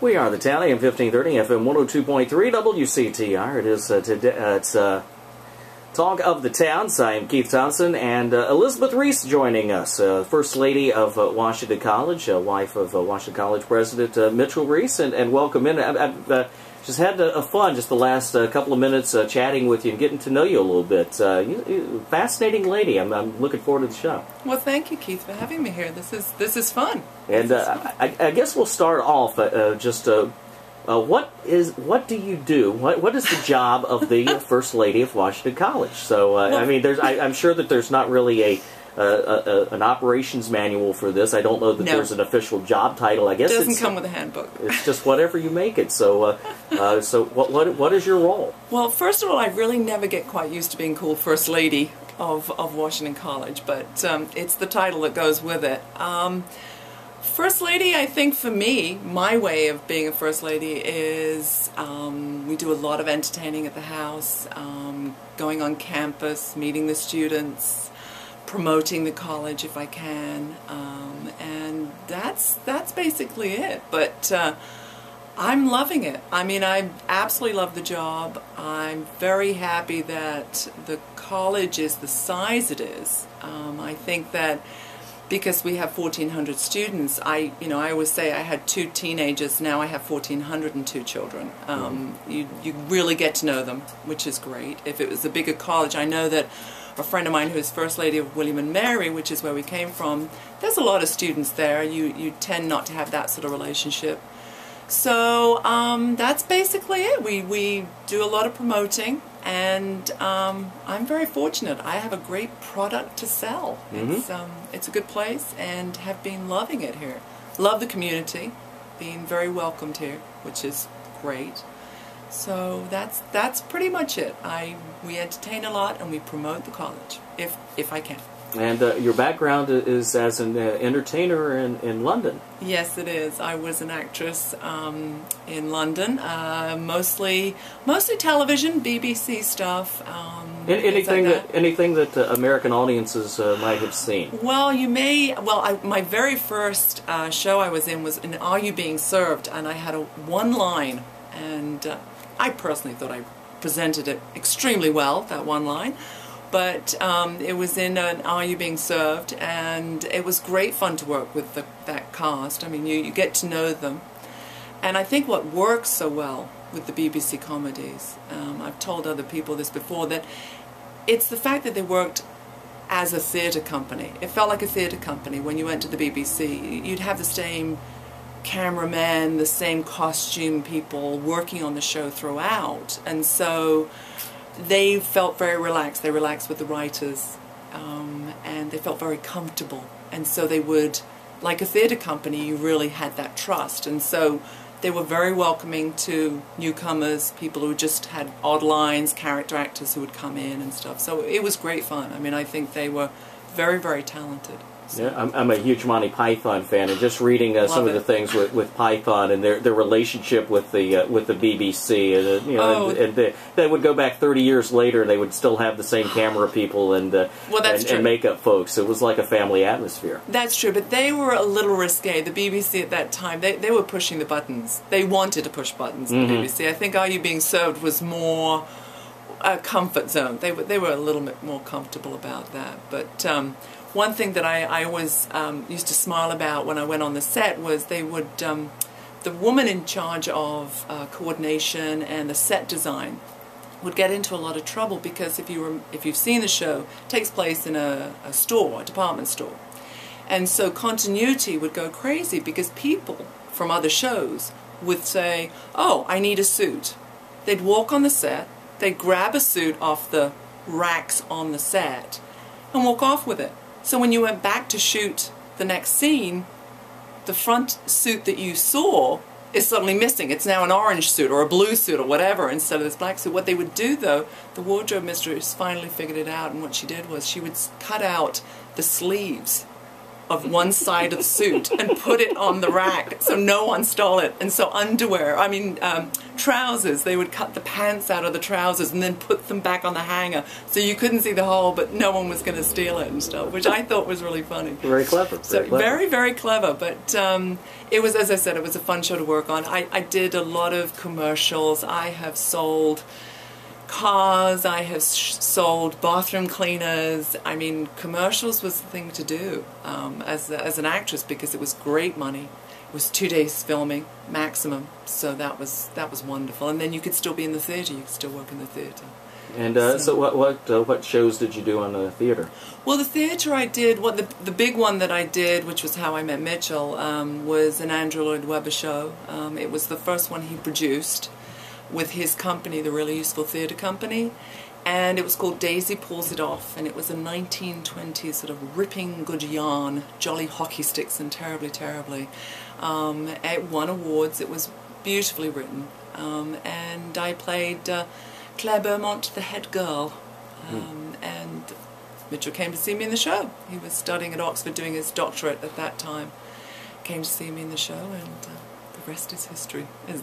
We are the Town, AM 1530, FM 102.3, WCTR. It is today. It's Talk of the Towns. I am Keith Thompson, and Elisabeth Reiss joining us, First Lady of Washington College, wife of Washington College President Mitchell Reiss, and welcome in. I've just had a fun just the last couple of minutes chatting with you and getting to know you a little bit. Fascinating lady. I'm looking forward to the show. Well, thank you, Keith, for having me here. This is fun. And I guess we'll start off what do you do? What is the job of the First Lady of Washington College? So I mean, I'm sure that there's not really an operations manual for this. I don't know that there's an official job title. I guess it doesn't come with a handbook. It's just whatever you make it. So so what is your role? Well, first of all, I really never get quite used to being called First Lady of Washington College, but it's the title that goes with it. First Lady, I think for me, my way of being a First Lady is we do a lot of entertaining at the house, going on campus, meeting the students, promoting the college if I can, and that's basically it. But I'm loving it. I mean, I absolutely love the job. I'm very happy that the college is the size it is. I think that because we have 1,400 students, I always say I had 2 teenagers, now I have 1,402 children. You really get to know them, which is great. If it was a bigger college, I know that a friend of mine who is First Lady of William and Mary, which is where we came from, there's a lot of students there. You tend not to have that sort of relationship. So that's basically it. We do a lot of promoting, and I'm very fortunate. I have a great product to sell. It's a good place, and have been loving it here. Love the community, being very welcomed here, which is great. So that's pretty much it. We entertain a lot, and we promote the college if I can. And your background is as an entertainer in London. Yes, it is. I was an actress in London, mostly television, BBC stuff. Anything that American audiences might have seen. Well, my very first show I was in Are You Being Served? And I had one line, and I personally thought I presented it extremely well, that one line. But it was in an Are You Being Served? And it was great fun to work with that cast. I mean, you get to know them. And I think what works so well with the BBC comedies, I've told other people this before, that it's the fact that they worked as a theatre company. It felt like a theatre company when you went to the BBC. You'd have the same cameramen, the same costume people working on the show throughout. And so they felt very relaxed. They relaxed with the writers, and they felt very comfortable. And so they would, like a theatre company, you really had that trust. And so they were very welcoming to newcomers, people who just had odd lines, character actors who would come in and stuff. So it was great fun. I mean, I think they were very, very talented. So. Yeah, I'm a huge Monty Python fan, and just reading some of the things with Python and their relationship with the BBC, and they would go back 30 years later, they would still have the same camera people and makeup folks. It was like a family atmosphere. That's true, but they were a little risque. The BBC at that time, they were pushing the buttons. They wanted to push buttons. The BBC. I think Are You Being Served was more a comfort zone. They were a little bit more comfortable about that, but. One thing that I always used to smile about when I went on the set was they would, the woman in charge of coordination and the set design would get into a lot of trouble because if you've seen the show, it takes place in a store, a department store. And so continuity would go crazy because people from other shows would say, oh, I need a suit. They'd walk on the set, they'd grab a suit off the racks on the set and walk off with it. So when you went back to shoot the next scene, the front suit that you saw is suddenly missing. It's now an orange suit or a blue suit or whatever instead of this black suit. What they would do, though, the wardrobe mistress finally figured it out, and what she did was she would cut out the sleeves of one side of the suit and put it on the rack so no one stole it. And so underwear, I mean trousers, they would cut the pants out of the trousers and then put them back on the hanger so you couldn't see the hole, but no one was going to steal it and stuff, which I thought was really funny. Very clever. Very clever. Very, very clever. But it was, as I said, it was a fun show to work on. I did a lot of commercials. I have sold cars, I have sold bathroom cleaners. I mean, commercials was the thing to do as an actress, because it was great money. It was 2 days filming maximum, so that was wonderful. And then you could still be in the theatre. You could still work in the theatre. And so what shows did you do on the theatre? Well, the theatre I did, the big one that I did, which was How I Met Mitchell, was an Andrew Lloyd Webber show. It was the first one he produced with his company, the Really Useful Theatre Company, and it was called Daisy Pulls It Off, and it was a 1920s sort of ripping good yarn, jolly hockey sticks and terribly, terribly. It won awards. It was beautifully written, and I played Claire Beaumont, the head girl, and Mitchell came to see me in the show. He was studying at Oxford, doing his doctorate at that time. Came to see me in the show, and the rest is history, as they